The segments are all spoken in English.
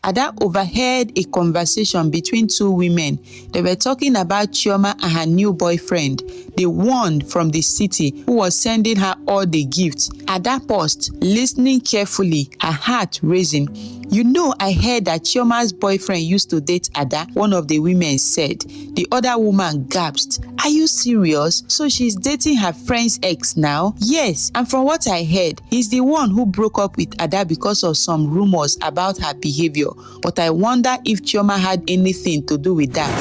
Ada overheard a conversation between two women. They were talking about Chioma and her new boyfriend, the one from the city who was sending her all the gifts. Ada paused, listening carefully, her heart racing. "You know, I heard that Chioma's boyfriend used to date Ada," one of the women said. The other woman gasped. "Are you serious? So she's dating her friend's ex now?" "Yes, and from what I heard, he's the one who broke up with Ada because of some rumors about her behavior. But I wonder if Chioma had anything to do with that."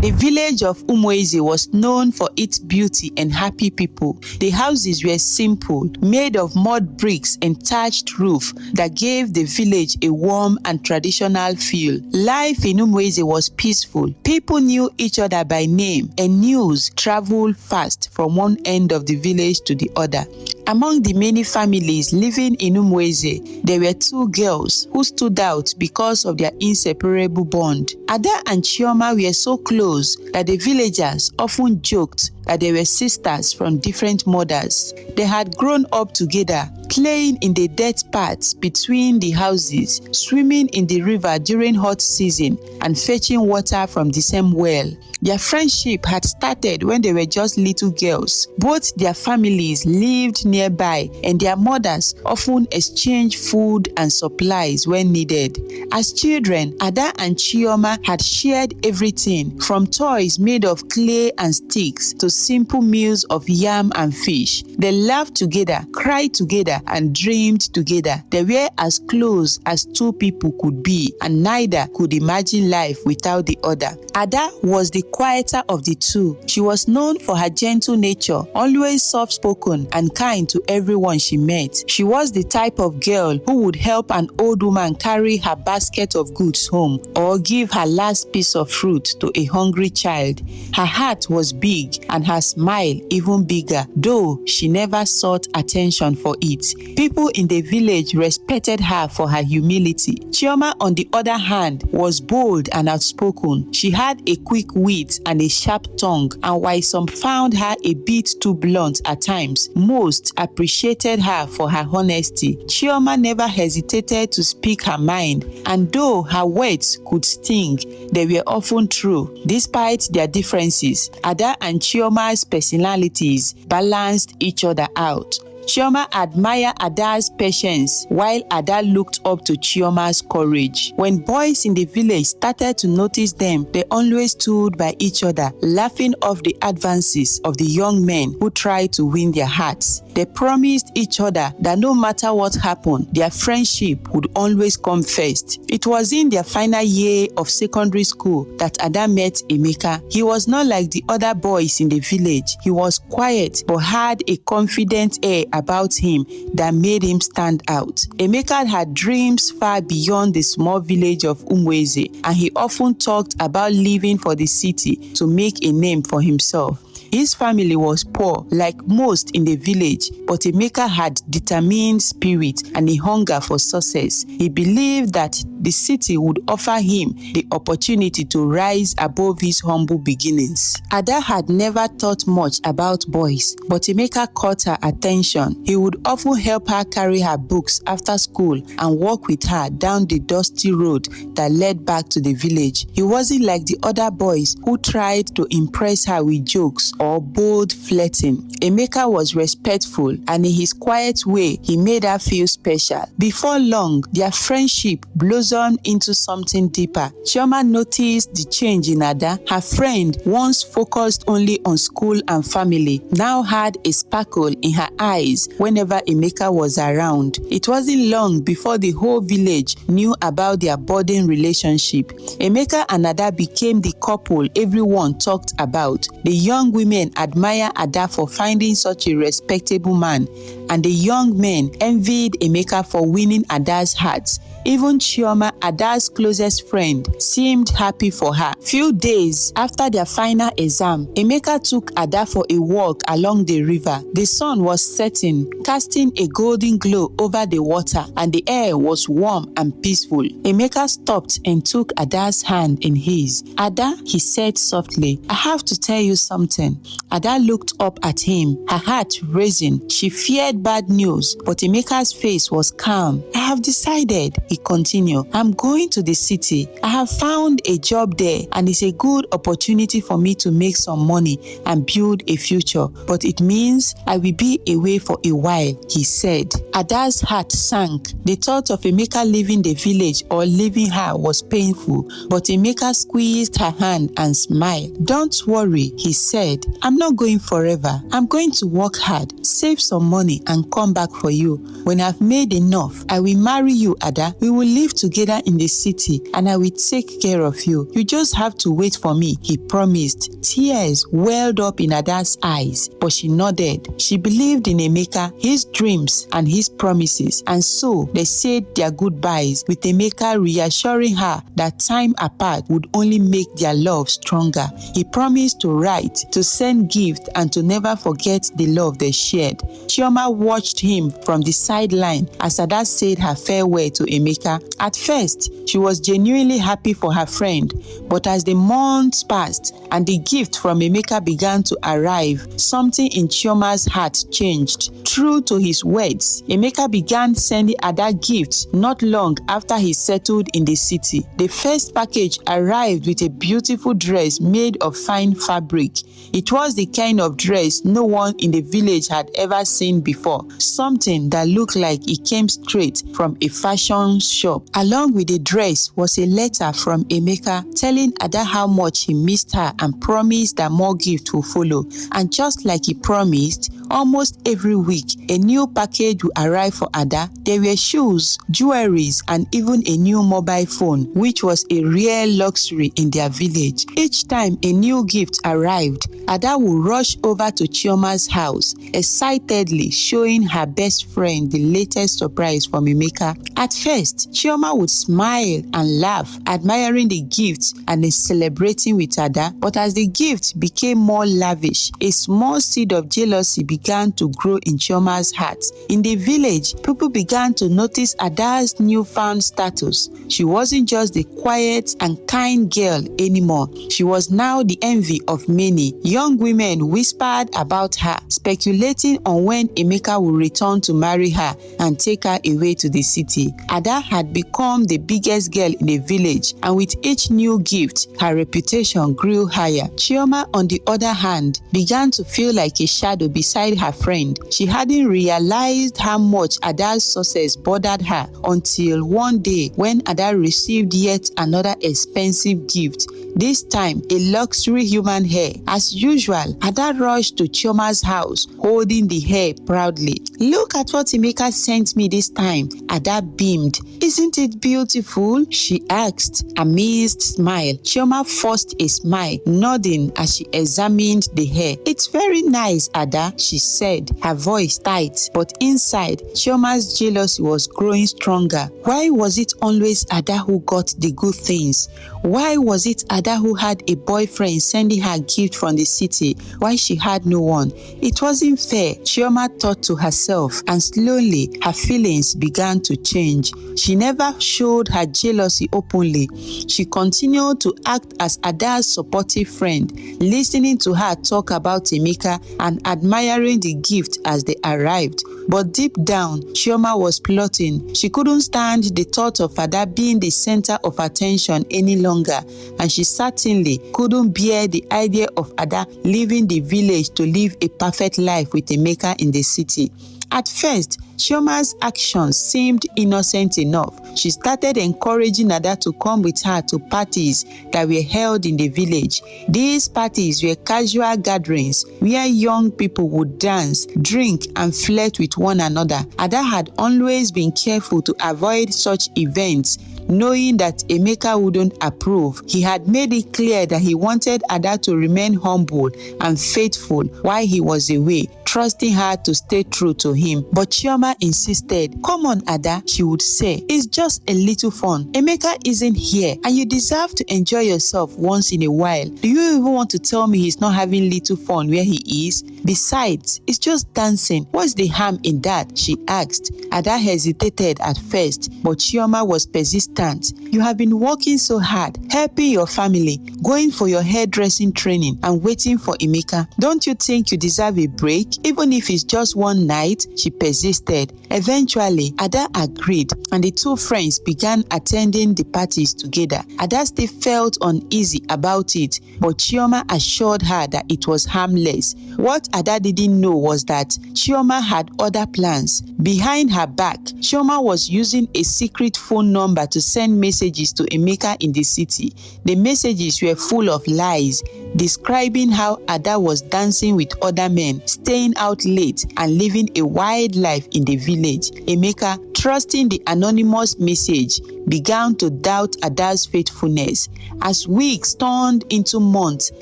The village of Umweze was known for its beauty and happy people. The houses were simple, made of mud bricks and thatched roof that gave the village a warm and traditional feel. Life in Umweze was peaceful. People knew each other by name, and news traveled fast from one end of the village to the other. Among the many families living in Umweze, there were two girls who stood out because of their inseparable bond. Ada and Chioma were so close that the villagers often joked that they were sisters from different mothers. They had grown up together, playing in the dirt paths between the houses, swimming in the river during hot season, and fetching water from the same well. Their friendship had started when they were just little girls. Both their families lived nearby, and their mothers often exchanged food and supplies when needed. As children, Ada and Chioma had shared everything from toys made of clay and sticks to simple meals of yam and fish. They laughed together, cried together, and dreamed together. They were as close as two people could be, and neither could imagine life without the other. Ada was the quieter of the two. She was known for her gentle nature, always soft-spoken and kind to everyone she met. She was the type of girl who would help an old woman carry her basket of goods home, or give her last piece of fruit to a hungry child. Her heart was big and her smile even bigger, though she never sought attention for it. People in the village respected her for her humility. Chioma, on the other hand, was bold and outspoken. She had a quick wit and a sharp tongue, and while some found her a bit too blunt at times, most appreciated her for her honesty. Chioma never hesitated to speak her mind, and though her words could sting, they were often true. Despite their differences, Ada and Chioma's personalities balanced each other out. Chioma admired Ada's patience, while Ada looked up to Chioma's courage. When boys in the village started to notice them, they always stood by each other, laughing off the advances of the young men who tried to win their hearts. They promised each other that no matter what happened, their friendship would always come first. It was in their final year of secondary school that Ada met Emeka. He was not like the other boys in the village. He was quiet but had a confident air about him that made him stand out. Emeka had dreams far beyond the small village of Umweze, and he often talked about leaving for the city to make a name for himself. His family was poor, like most in the village, but Emeka had determined spirit and a hunger for success. He believed that the city would offer him the opportunity to rise above his humble beginnings. Ada had never thought much about boys, but Emeka caught her attention. He would often help her carry her books after school and walk with her down the dusty road that led back to the village. He wasn't like the other boys who tried to impress her with jokes or bold flirting. Emeka was respectful, and in his quiet way, he made her feel special. Before long, their friendship blossomed into something deeper. Chioma noticed the change in Ada. Her friend, once focused only on school and family, now had a sparkle in her eyes whenever Emeka was around. It wasn't long before the whole village knew about their budding relationship. Emeka and Ada became the couple everyone talked about. The young women admired Ada for finding such a respectable man, and the young men envied Emeka for winning Ada's heart. Even Chioma, Ada's closest friend, seemed happy for her. Few days after their final exam, Emeka took Ada for a walk along the river. The sun was setting, casting a golden glow over the water, and the air was warm and peaceful. Emeka stopped and took Ada's hand in his. "Ada," he said softly, "I have to tell you something." Ada looked up at him, her heart racing. She feared bad news, but Emeka's face was calm. "I have decided." he continued, I'm going to the city. I have found a job there and it's a good opportunity for me to make some money and build a future. But it means I will be away for a while, he said. Ada's heart sank. The thought of Emeka leaving the village or leaving her was painful, but Emeka squeezed her hand and smiled. Don't worry, he said. I'm not going forever. I'm going to work hard, save some money and come back for you. When I've made enough, I will marry you, Ada. We will live together in the city and I will take care of you. You just have to wait for me, he promised. Tears welled up in Ada's eyes, but she nodded. She believed in Emeka, his dreams and his promises, and so they said their goodbyes, with Emeka reassuring her that time apart would only make their love stronger. He promised to write, to send gifts, and to never forget the love they shared. Chioma watched him from the sideline as Ada said her farewell to Emeka. At first, she was genuinely happy for her friend, but as the months passed and the gift from Emeka began to arrive, something in Chioma's heart changed. True to his words, Emeka began sending Ada gifts not long after he settled in the city. The first package arrived with a beautiful dress made of fine fabric. It was the kind of dress no one in the village had ever seen before, something that looked like it came straight from a fashion shop. Along with the dress was a letter from Emeka telling Ada how much he missed her and promised that more gifts will follow. And just like he promised, almost every week a new package would arrive for Ada. There were shoes, jewelries, and even a new mobile phone, which was a rare luxury in their village. Each time a new gift arrived, Ada would rush over to Chioma's house, excitedly showing her best friend the latest surprise from Emeka. At first, Chioma would smile and laugh, admiring the gifts and then celebrating with Ada. But as the gift became more lavish, a small seed of jealousy began to grow in Chioma's heart. In the village, people began to notice Ada's newfound status. She wasn't just the quiet and kind girl anymore. She was now the envy of many. Young women whispered about her, speculating on when Emeka would return to marry her and take her away to the city. Ada had become the biggest girl in the village, and with each new gift, her reputation grew higher. Chioma, on the other hand, began to feel like a shadow beside her friend. She hadn't realized how much Ada's success bothered her until one day when Ada received yet another expensive gift, this time a luxury human hair. As usual, Ada rushed to Chioma's house, holding the hair proudly. Look at what Emeka sent me this time, Ada beamed. Isn't it beautiful? She asked, amazed smile. Chioma forced a smile, nodding as she examined the hair. It's very nice, Ada, she said, her voice tight, but inside, Chioma's jealousy was growing stronger. Why was it always Ada who got the good things? Why was it Ada who had a boyfriend sending her gift from the city while she had no one? It wasn't fair, Chioma thought to herself, and slowly her feelings began to change. She never showed her jealousy openly. She continued to act as Ada's supportive friend, listening to her talk about Emeka and admiring the gift as they arrived. But deep down, Chioma was plotting. She couldn't stand the thought of Ada being the center of attention any longer, and she certainly couldn't bear the idea of Ada leaving the village to live a perfect life with Emeka in the city. At first, Chioma's actions seemed innocent enough. She started encouraging Ada to come with her to parties that were held in the village. These parties were casual gatherings where young people would dance, drink, and flirt with one another. Ada had always been careful to avoid such events, knowing that Emeka wouldn't approve. He had made it clear that he wanted Ada to remain humble and faithful while he was away, trusting her to stay true to him. But Chioma insisted. Come on, Ada, she would say. It's just a little fun. Emeka isn't here, and you deserve to enjoy yourself once in a while. Do you even want to tell me he's not having little fun where he is? Besides, it's just dancing. What's the harm in that? She asked. Ada hesitated at first, but Chioma was persistent. You have been working so hard, helping your family, going for your hairdressing training, and waiting for Emeka. Don't you think you deserve a break? even if it's just one night, she persisted. Eventually, Ada agreed, and the two friends began attending the parties together. Ada still felt uneasy about it, but Chioma assured her that it was harmless. What Ada didn't know was that Chioma had other plans. Behind her back, Chioma was using a secret phone number to send messages to Emeka in the city. The messages were full of lies, describing how Ada was dancing with other men, staying out late, and living a wild life in the village. Emeka, trusting the anonymous message, began to doubt Ada's faithfulness. As weeks turned into months,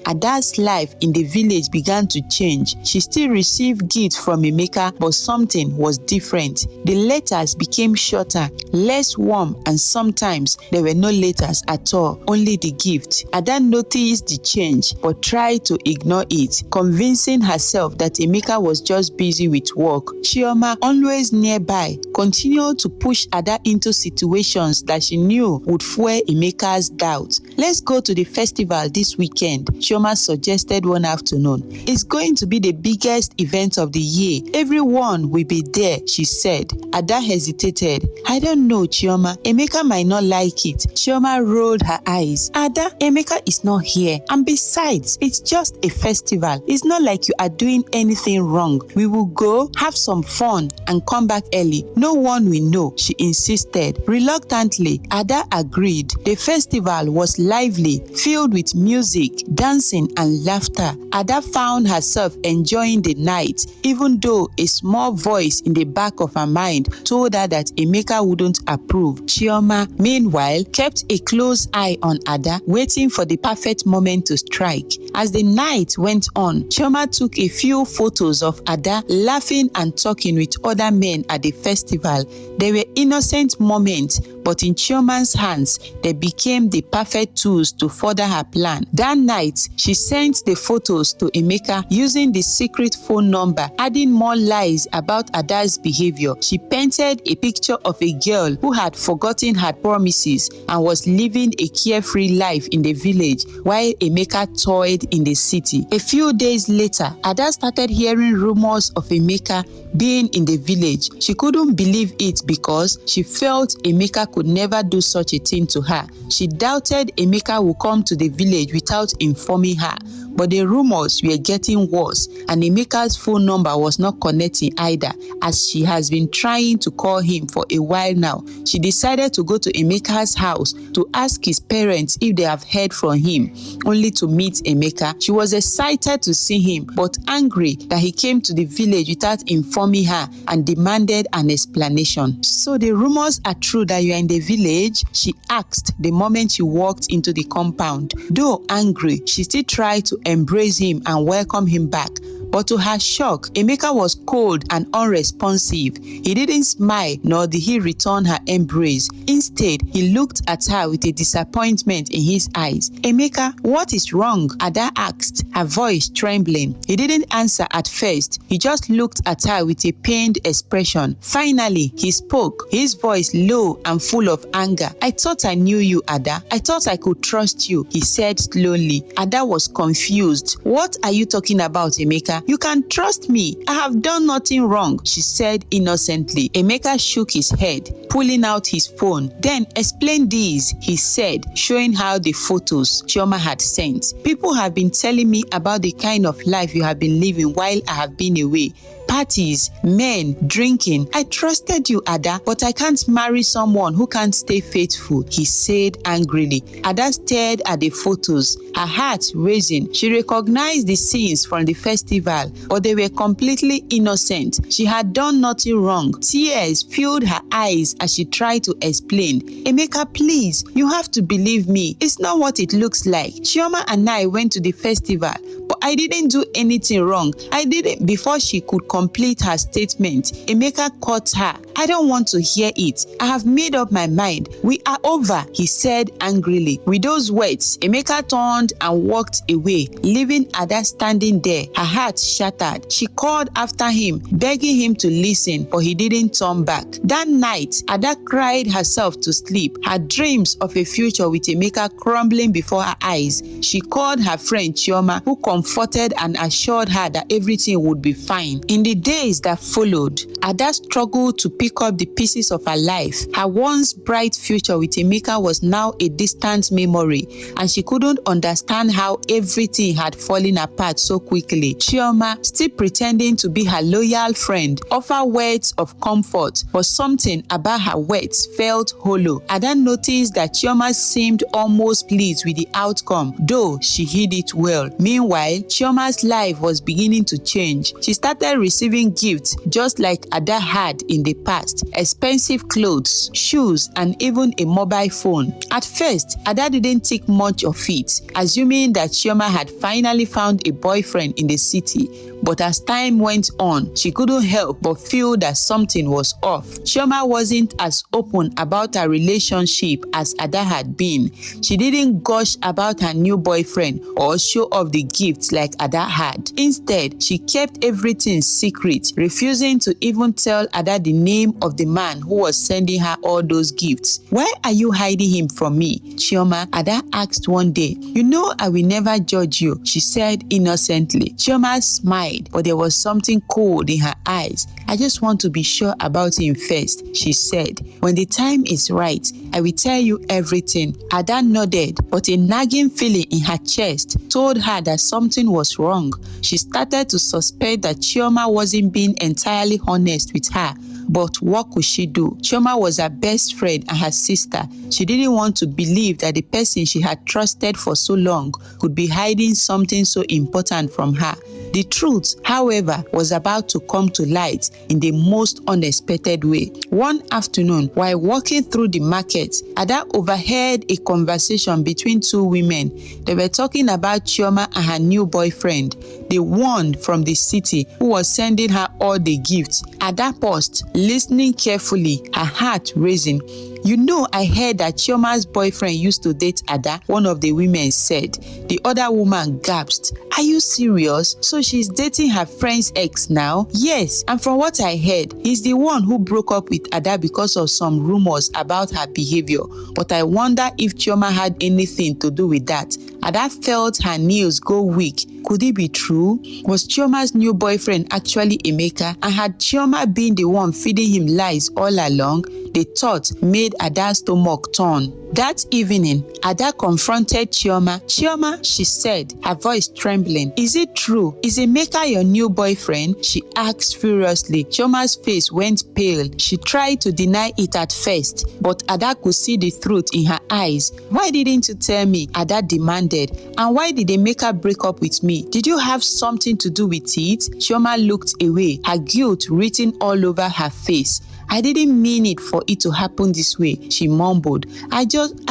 Ada's life in the village began to change. She still received gifts from Emeka, but something was different. The letters became shorter, less warm, and sometimes there were no letters at all, only the gift. Ada noticed the change, but tried to ignore it, convincing herself that Emeka was just busy with work. Chioma, always nearby, continued to push Ada into situations that she knew would fuel Emeka's doubts. Let's go to the festival this weekend, Chioma suggested one afternoon. It's going to be the biggest event of the year. Everyone will be there, she said. Ada hesitated. I don't know, Chioma. Emeka might not like it. Chioma rolled her eyes. Ada, Emeka is not here. And besides, it's just a festival. It's not like you are doing anything wrong. We will go, have some fun, and come back early. No one will know, she insisted. Reluctantly, Ada agreed. The festival was lively, filled with music, dancing, and laughter. Ada found herself enjoying the night, even though a small voice in the back of her mind told her that Emeka wouldn't approve. Chioma, meanwhile, kept a close eye on Ada, waiting for the perfect moment to strike. As the night went on, Chioma took a few photos of Ada laughing and talking with other men at the festival. They were innocent moments, but in Chioma's hands, they became the perfect tools to further her plan. That night, she sent the photos to Emeka using the secret phone number, adding more lies about Ada's behavior. She painted a picture of a girl who had forgotten her promises and was living a carefree life in the village while Emeka toiled in the city. A few days later, Ada started hearing rumors of Emeka being in the village. She couldn't believe it because she felt Emeka could never do such a thing to her. She doubted Emeka would come to the village without informing her. But the rumors were getting worse, and Emeka's phone number was not connecting either, as she has been trying to call him for a while now. She decided to go to Emeka's house to ask his parents if they have heard from him, only to meet Emeka. She was excited to see him, but angry that he came to the village without informing her and demanded an explanation. So the rumors are true that you are in the village? She asked the moment she walked into the compound. Though angry, she still tried to embrace him and welcome him back. But to her shock, Emeka was cold and unresponsive. He didn't smile, nor did he return her embrace. Instead, he looked at her with a disappointment in his eyes. Emeka, what is wrong? Ada asked, her voice trembling. He didn't answer at first. He just looked at her with a pained expression. Finally, he spoke, his voice low and full of anger. I thought I knew you, Ada. I thought I could trust you, he said slowly. Ada was confused. What are you talking about, Emeka? You can trust me. I have done nothing wrong, she said innocently. Emeka shook his head, pulling out his phone. Then explain these, he said, showing how the photos Chioma had sent. People have been telling me about the kind of life you have been living while I have been away. Parties, men, drinking. I trusted you, Ada, but I can't marry someone who can't stay faithful, he said angrily. Ada stared at the photos, her heart racing. She recognized the scenes from the festival, but they were completely innocent. She had done nothing wrong. Tears filled her eyes as she tried to explain. Emeka, please, you have to believe me. It's not what it looks like. Chioma and I went to the festival, but I didn't do anything wrong. I didn't. Before she could complete her statement, Emeka caught her. I don't want to hear it. I have made up my mind. We are over, he said angrily. With those words, Emeka turned and walked away, leaving Ada standing there, her heart shattered. She called after him, begging him to listen, but he didn't turn back. That night, Ada cried herself to sleep, her dreams of a future with Emeka crumbling before her eyes. She called her friend Chioma, who comforted and assured her that everything would be fine. In the days that followed, Ada struggled to pick up the pieces of her life. Her once bright future with Emeka was now a distant memory, and she couldn't understand how everything had fallen apart so quickly. Chioma, still pretending to be her loyal friend, offered words of comfort, but something about her words felt hollow. Ada noticed that Chioma seemed almost pleased with the outcome, though she hid it well. Meanwhile, Chioma's life was beginning to change. She started receiving gifts just like Ada had in the past: expensive clothes, shoes, and even a mobile phone. At first, Ada didn't think much of it, assuming that Chioma had finally found a boyfriend in the city. But as time went on, she couldn't help but feel that something was off. Chioma wasn't as open about her relationship as Ada had been. She didn't gush about her new boyfriend or show off the gifts like Ada had. Instead, she kept everything secret, refusing to even tell Ada the name of the man who was sending her all those gifts. "Why are you hiding him from me, Chioma?" Ada asked one day. "You know I will never judge you," she said innocently. Chioma smiled, but there was something cold in her eyes. "I just want to be sure about him first," she said. "When the time is right, I will tell you everything." Ada nodded, but a nagging feeling in her chest told her that something was wrong. She started to suspect that Chioma wasn't being entirely honest with her. But what could she do? Chioma was her best friend and her sister. She didn't want to believe that the person she had trusted for so long could be hiding something so important from her. The truth, however, was about to come to light in the most unexpected way. One afternoon, while walking through the market, Ada overheard a conversation between two women. They were talking about Chioma and her new boyfriend, the one from the city who was sending her all the gifts. Ada paused, listening carefully, her heart racing. "You know, I heard that Chioma's boyfriend used to date Ada," one of the women said. The other woman gasped. "Are you serious? So she's dating her friend's ex now?" "Yes, and from what I heard, he's the one who broke up with Ada because of some rumors about her behavior. But I wonder if Chioma had anything to do with that." Ada felt her knees go weak. Could it be true? Was Chioma's new boyfriend actually Emeka, and had Chioma been the one feeding him lies all along? The thought made Ada's stomach turn. That evening, Ada confronted Chioma. "Chioma," she said, her voice trembling, "is it true? Is Emeka your new boyfriend?" she asked furiously. Chioma's face went pale. She tried to deny it at first, but Ada could see the truth in her eyes. "Why didn't you tell me?" Ada demanded. "And why did Emeka break up with me? Did you have something to do with it?" Chioma looked away, her guilt written all over her face. "I didn't mean it for it to happen this way," she mumbled. I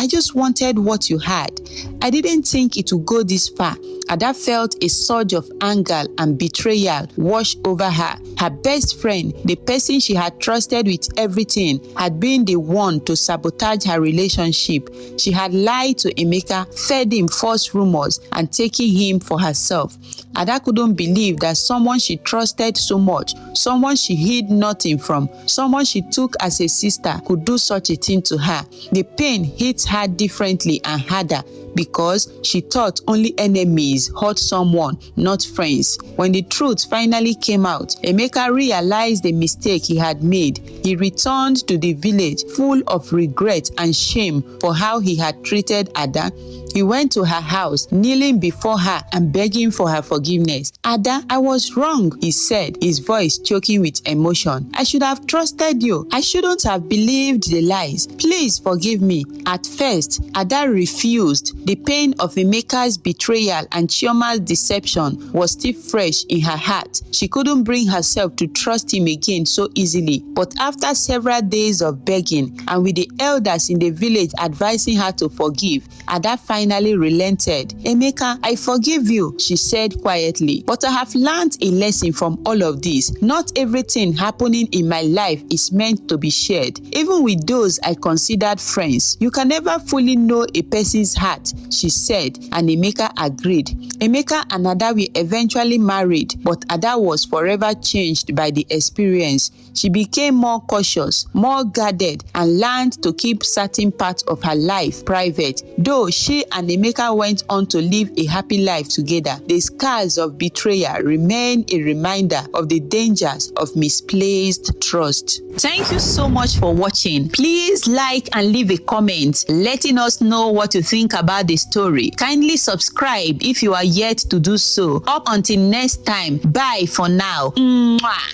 just wanted what you had. I didn't think it would go this far." Ada felt a surge of anger and betrayal wash over her. Her best friend, the person she had trusted with everything, had been the one to sabotage her relationship. She had lied to Emeka, fed him false rumors, and taken him for herself. Ada couldn't believe that someone she trusted so much, someone she hid nothing from, someone she took as a sister could do such a thing to her. The pain hit her differently and harder, because she thought only enemies hurt someone, not friends. When the truth finally came out, Emeka realized the mistake he had made. He returned to the village full of regret and shame for how he had treated Ada. He went to her house, kneeling before her and begging for her forgiveness. "Ada, I was wrong," he said, his voice choking with emotion. "I should have trusted you. I shouldn't have believed the lies. Please forgive me." At first, Ada refused. The pain of Emeka's betrayal and Chioma's deception was still fresh in her heart. She couldn't bring herself to trust him again so easily. But after several days of begging, and with the elders in the village advising her to forgive, Ada finally finally relented. Emeka, I forgive you, she said quietly, but I have learned a lesson from all of this. Not everything happening in my life is meant to be shared, even with those I considered friends. You can never fully know a person's heart, she said, and Emeka agreed. Emeka and Ada were eventually married, but Ada was forever changed by the experience. She became more cautious, more guarded, and learned to keep certain parts of her life private. Though she and Emeka went on to live a happy life together, the scars of betrayal remain a reminder of the dangers of misplaced trust. Thank you so much for watching. Please like and leave a comment letting us know what you think about the story. Kindly subscribe if you are yet to do so. Up until next time, bye for now. Mwah.